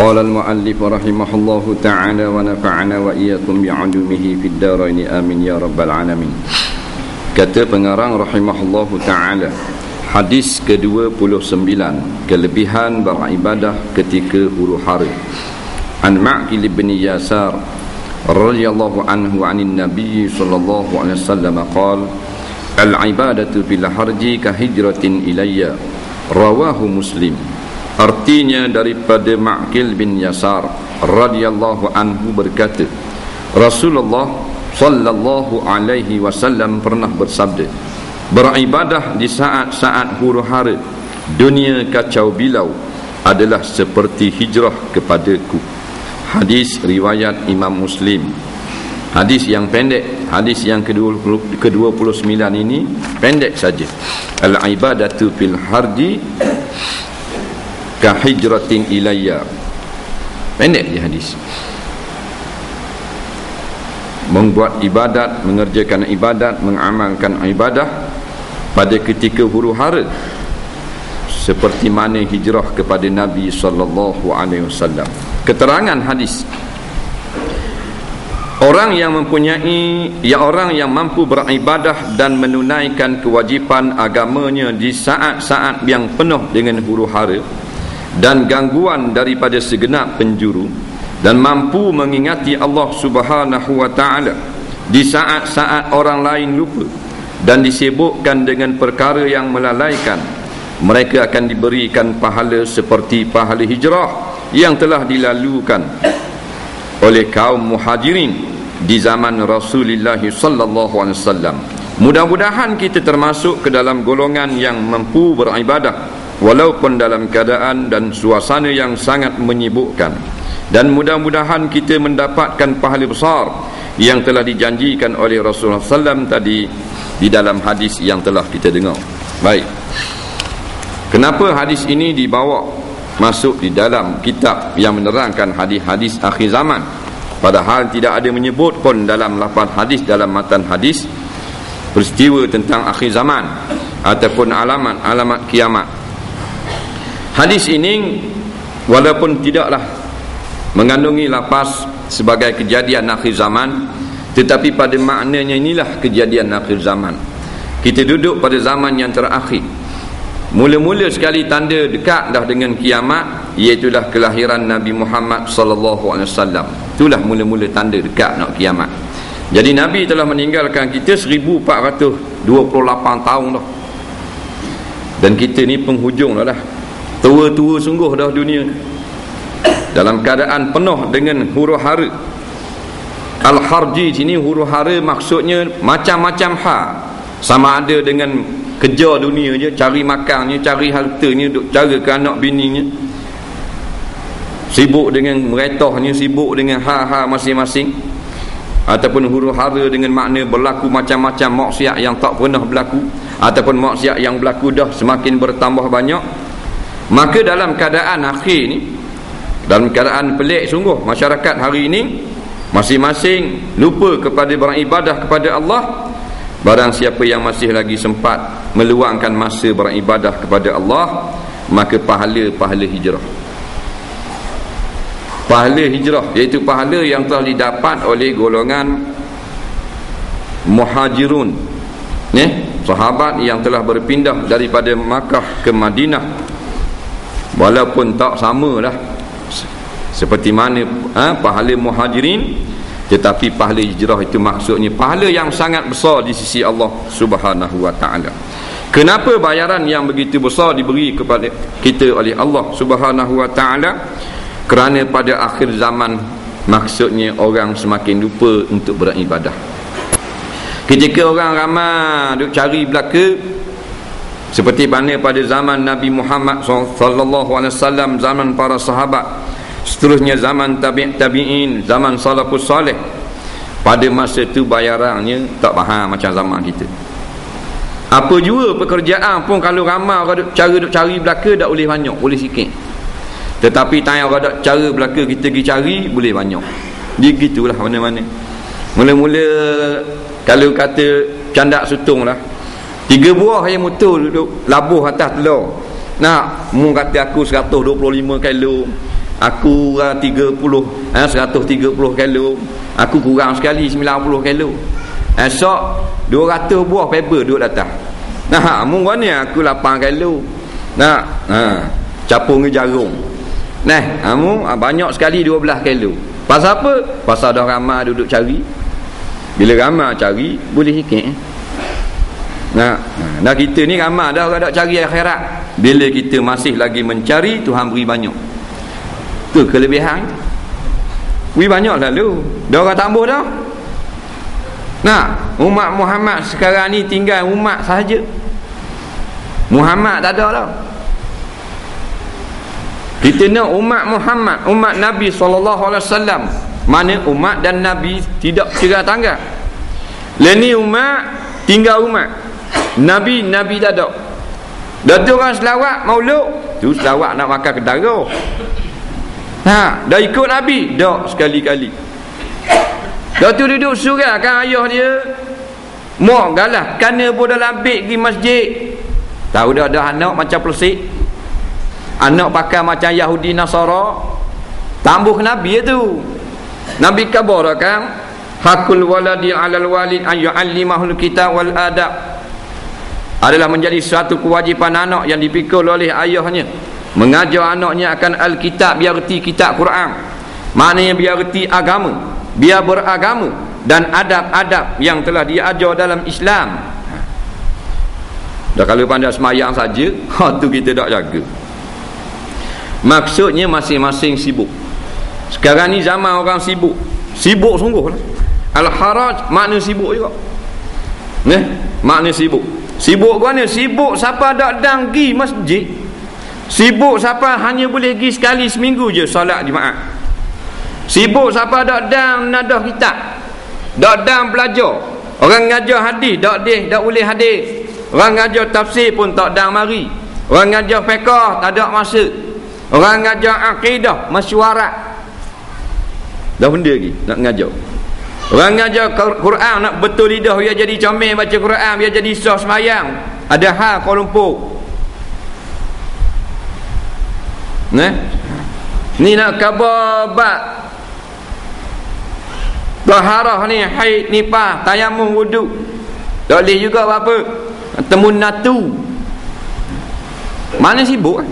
Qala al-muallif rahimahullahu ta'ala wa nafa'ana wa iyyakum bi'ulumihi fid dharain amin ya rabbal alamin. Kata pengarang rahimahullahu ta'ala, hadis ke-29, kelebihan beribadah ketika huru-hara. An Ma'qil bin Yasar radhiyallahu anhu 'anin nabiy sallallahu alaihi wasallam qala al-ibadatu bil harji ka hijratin ilayya, rawahu Muslim. Artinya daripada Ma'qil bin Yasar radhiyallahu anhu berkata, Rasulullah sallallahu alaihi wasallam pernah bersabda, beribadah di saat-saat huru-hara dunia kacau bilau adalah seperti hijrah kepadaku. Hadis riwayat Imam Muslim. Hadis yang pendek, hadis yang ke-29 ini pendek saja. Al-ibadatu fil harji ka hijratin ilayya. Pendek je hadis. Membuat ibadat, mengerjakan ibadat, mengamalkan ibadah pada ketika huru-hara seperti mana hijrah kepada Nabi sallallahu alaihi wasallam. Keterangan hadis, orang yang mampu beribadah dan menunaikan kewajipan agamanya di saat-saat yang penuh dengan huru-hara dan gangguan daripada segenap penjuru, dan mampu mengingati Allah Subhanahu wa ta'ala di saat-saat orang lain lupa dan disibukkan dengan perkara yang melalaikan, mereka akan diberikan pahala seperti pahala hijrah yang telah dilalukan oleh kaum muhajirin di zaman Rasulullah sallallahu alaihi wasallam. Mudah-mudahan kita termasuk ke dalam golongan yang mampu beribadah walaupun dalam keadaan dan suasana yang sangat menyibukkan, dan mudah-mudahan kita mendapatkan pahala besar yang telah dijanjikan oleh Rasulullah SAW tadi di dalam hadis yang telah kita dengar. Baik, kenapa hadis ini dibawa masuk di dalam kitab yang menerangkan hadis-hadis akhir zaman, padahal tidak ada menyebut pun dalam lafaz hadis, dalam matan hadis, peristiwa tentang akhir zaman ataupun alamat kiamat. Hadis ini walaupun tidaklah mengandungi lafaz sebagai kejadian akhir zaman, tetapi pada maknanya inilah kejadian akhir zaman. Kita duduk pada zaman yang terakhir. Mula-mula sekali tanda dekat dah dengan kiamat, iaitulah kelahiran Nabi Muhammad sallallahu alaihi wasallam. Itulah mula-mula tanda dekat nak kiamat. Jadi Nabi telah meninggalkan kita 1428 tahun dah. Dan kita ni penghujung dah. Tua-tua sungguh dah dunia, dalam keadaan penuh dengan huru-hara. Al-harji sini huru-hara maksudnya macam-macam hal, sama ada dengan kerja dunia je, cari makannya, cari hartanya, duk cara ke anak bininya, sibuk dengan meretahnya, sibuk dengan hal-hal masing-masing, ataupun huru-hara dengan makna berlaku macam-macam maksiat yang tak pernah berlaku, ataupun maksiat yang berlaku dah semakin bertambah banyak. Maka dalam keadaan akhir ni, dalam keadaan pelik sungguh masyarakat hari ini, masing-masing lupa kepada beribadah kepada Allah. Barang siapa yang masih lagi sempat meluangkan masa beribadah kepada Allah, maka pahala hijrah, pahala hijrah, iaitu pahala yang telah didapat oleh golongan muhajirun, sahabat yang telah berpindah daripada Makkah ke Madinah. Walaupun tak sama lah seperti mana pahala muhajirin, tetapi pahala hijrah itu maksudnya pahala yang sangat besar di sisi Allah Subhanahu wa ta'ala. Kenapa bayaran yang begitu besar diberi kepada kita oleh Allah Subhanahu wa ta'ala? Kerana pada akhir zaman maksudnya orang semakin lupa untuk beribadah. Ketika orang ramai duk cari belaka, seperti mana pada zaman Nabi Muhammad sallallahu alaihi wasallam, zaman para sahabat, seterusnya zaman tabi'in, zaman salafus salih. Pada masa itu bayarannya tak faham macam zaman kita. Apa jua pekerjaan pun kalau ramai orang duk cari belaka, tak boleh banyak, boleh sikit. Tetapi tanya orang duk cara belaka, kita pergi cari boleh banyak. Dia gitulah mana-mana. Mula-mula kalau kata candak sutung lah, 3 buah yang motor duduk labuh atas telur. Nak mu kata aku 125 kilo, aku kurang 130 kilo, aku kurang sekali 90 kilo. Esok 200 buah paper duduk atas. Nah, mungkin ni aku 8 kilo. Nah, capung ke jarum. Nah, banyak sekali 12 kilo. Pasal apa? Pasal dah ramai duduk cari. Bila ramai cari, boleh sikit. Nah, kita ni ramai dah ada cari akhirat. Bila kita masih lagi mencari, Tuhan beri banyak. Tu kelebihan. Beri banyak lalu. Dah orang tambah dah. Nah, umat Muhammad sekarang ni tinggal umat sahaja. Muhammad tak ada dah. Kita nak umat Muhammad, umat Nabi SAW. Mana umat dan Nabi tidak kira tangga. Leni umat tinggal umat. Nabi tak ada. Dah tu orang selawat maulud, tu selawat nak makan kedara. Dah ikut Nabi dak sekali-kali. Dah tu duduk surah kan ayah dia. Mak galah kerana pun dalam beg pergi masjid. Tahu dah ada anak macam Persik. Anak pakai macam Yahudi Nasara. Tambah Nabi tu. Nabi kabarakan hakul waladi 'alal walid an yu'allimahul kitab wal adab. Adalah menjadi suatu kewajipan anak yang dipikul oleh ayahnya, mengajar anaknya akan Alkitab, biar reti kitab Quran. Maknanya biar reti agama, biar beragama dan adab-adab yang telah diajar dalam Islam. Dah kalau pandai semayang saja, tu kita tak jaga. Maksudnya masing-masing sibuk. Sekarang ni zaman orang sibuk. Sibuk sungguh lah. Al-haraj makna sibuk juga. Makna sibuk. Sibuk mana? Sibuk siapa tak dang pergi masjid. Sibuk siapa hanya boleh pergi sekali seminggu je solat Jumaat. Sibuk siapa tak dang nadah kitab. Tak dang belajar. Orang ngajar hadis tak boleh hadis. Orang ngajar tafsir pun tak dang mari. Orang ngajar fiqh tak ada masa. Orang ngajar akidah mesyuarat. Dah benda lagi nak ngajar. Orang ngajar Quran nak betul lidah biar jadi comel baca Quran, biar jadi sah semayang. Ada hal Kuala Lumpur. Ni nak khabar bab taharah ni, haid, nifas, tayamum, wuduk. Tak boleh juga apa? Temu natu. Mana sibuk?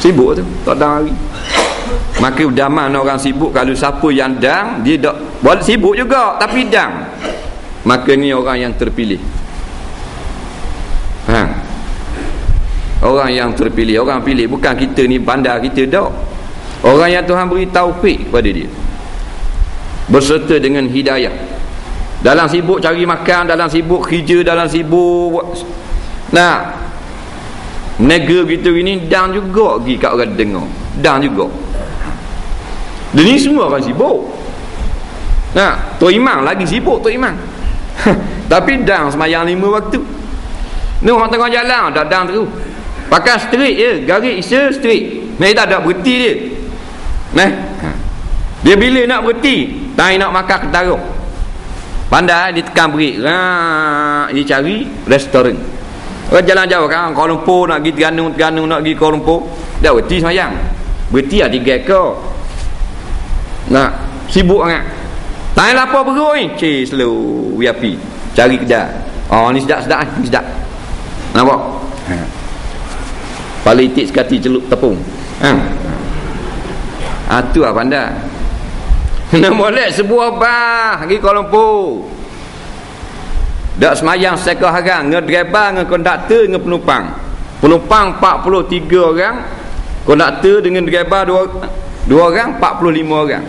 Sibuk tu, tak ada hari. Maka daman orang sibuk, kalau siapa yang dang, dia tak boleh sibuk juga tapi dang. Maka ni orang yang terpilih. Orang yang terpilih, orang pilih, bukan kita ni bandar kita dak. Orang yang Tuhan beri taufik kepada dia, berserta dengan hidayah. Dalam sibuk cari makan, dalam sibuk kerja, dalam sibuk negara kita ini dang juga pergi kat orang dengar. Dang juga. Dan ni semua orang sibuk. Tok Imam lagi sibuk, Tok Imam. Tapi dang semayang 5 waktu. Ni orang tengah jalan dah dang terus. Pakai straight je, garis isa straight. Ni tak ada berhenti dia. Dia bila nak berhenti, tak nak makan ketara. Pandai dia tekan break. Dia cari restoran. Orang jalan jauh kan, Kuala Lumpur nak pergi Terengganu nak pergi Kuala Lumpur, dah berhenti semayang. Berhenti 3 ekor. Sibuk sangat. Tanya lapar perut ni, slow VIP. Cari kedai. Ni sedap-sedap ni, sedap. Nampak? Politik sekati celup tepung. Tu lah pandai. Nak boleh sebuah bah pergi Kuala Lumpur. Dak semayang seekor harang, dengan driver, dengan konduktor, dengan penumpang. Penumpang 43 orang, konduktor dengan driver 2 orang, 45 orang.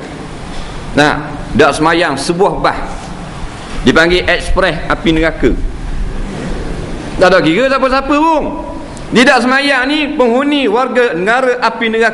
Dak semayang sebuah bah. Dipanggil ekspres api neraka. Tak ada kira siapa-siapa pun. Dia dak semayang ni penghuni warga negara api neraka.